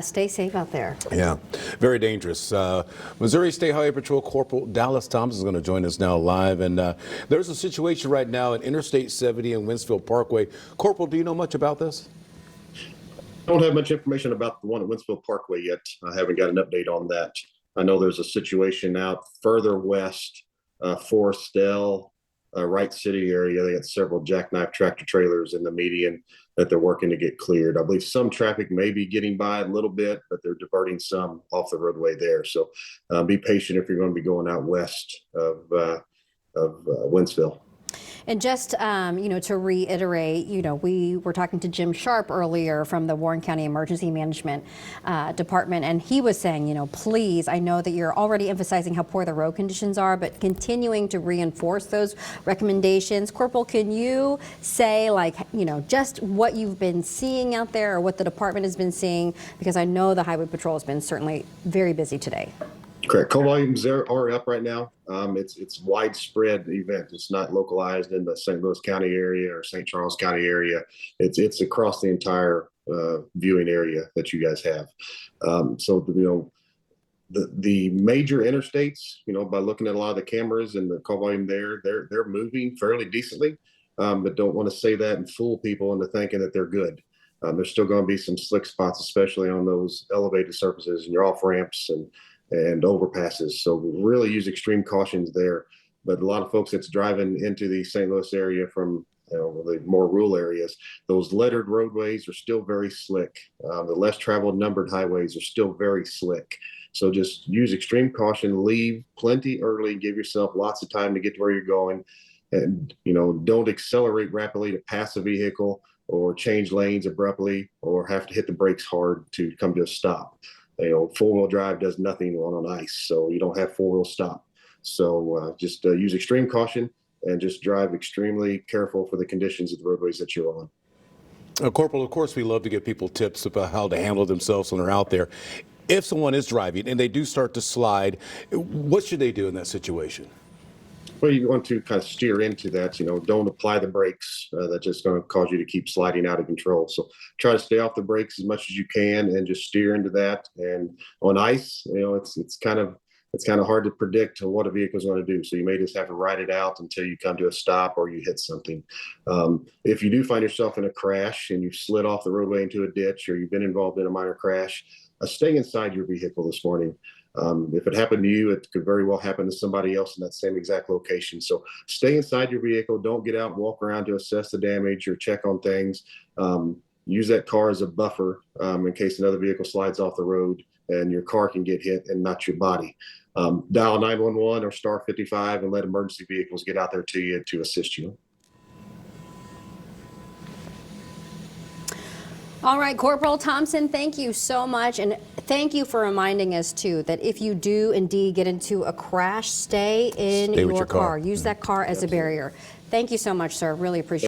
Stay safe out there. Yeah, very dangerous. Missouri State Highway Patrol Corporal Dallas Thompson is going to join us now live. And there's a situation right now at Interstate 70 and Winsfield Parkway. Corporal, do you know much about this? I don't have much information about the one at Winsfield Parkway yet. I haven't got an update on that. I know there's a situation out further west, Forestell, Wright City area. They got several jackknife tractor trailers in the median that they're working to get cleared. I believe some traffic may be getting by a little bit, but they're diverting some off the roadway there. So be patient if you're going to be going out west of Winsfield. And just, to reiterate, we were talking to Jim Sharp earlier from the Warren County Emergency Management Department, and he was saying, please, I know that you're already emphasizing how poor the road conditions are, but continuing to reinforce those recommendations. Corporal, can you say, just what you've been seeing out there or what the department has been seeing? Because I know the Highway Patrol has been certainly very busy today. Correct. Call volumes are up right now. It's widespread event. It's not localized in the St. Louis County area or St. Charles County area. It's across the entire viewing area that you guys have. The major interstates, by looking at a lot of the cameras and the call volume there, they're moving fairly decently, but don't want to say that and fool people into thinking that they're good. There's still going to be some slick spots, especially on those elevated surfaces and your off ramps and overpasses. So we really use extreme cautions there. But a lot of folks that's driving into the St. Louis area from the more rural areas, those lettered roadways are still very slick. The less traveled numbered highways are still very slick. So just use extreme caution, leave plenty early, give yourself lots of time to get to where you're going. And, don't accelerate rapidly to pass a vehicle or change lanes abruptly or have to hit the brakes hard to come to a stop. Four-wheel drive does nothing on ice, so you don't have four-wheel stop. So just use extreme caution and just drive extremely careful for the conditions of the roadways that you're on. Corporal, of course, we love to give people tips about how to handle themselves when they're out there. If someone is driving and they do start to slide, what should they do in that situation? Well, you want to kind of steer into that, don't apply the brakes. That's just going to cause you to keep sliding out of control. So try to stay off the brakes as much as you can and just steer into that. And on ice, it's kind of hard to predict what a vehicle is going to do. So you may just have to ride it out until you come to a stop or you hit something. If you do find yourself in a crash and you've slid off the roadway into a ditch or you've been involved in a minor crash, stay inside your vehicle this morning. If it happened to you, it could very well happen to somebody else in that same exact location. So stay inside your vehicle. Don't get out and walk around to assess the damage or check on things. Use that car as a buffer in case another vehicle slides off the road and your car can get hit and not your body. Dial 911 or star 55 and let emergency vehicles get out there to you to assist you. All right, Corporal Thompson, thank you so much. And thank you for reminding us, too, that if you do indeed get into a crash, stay in your car. Use that car as a barrier. Thank you so much, sir. Really appreciate it.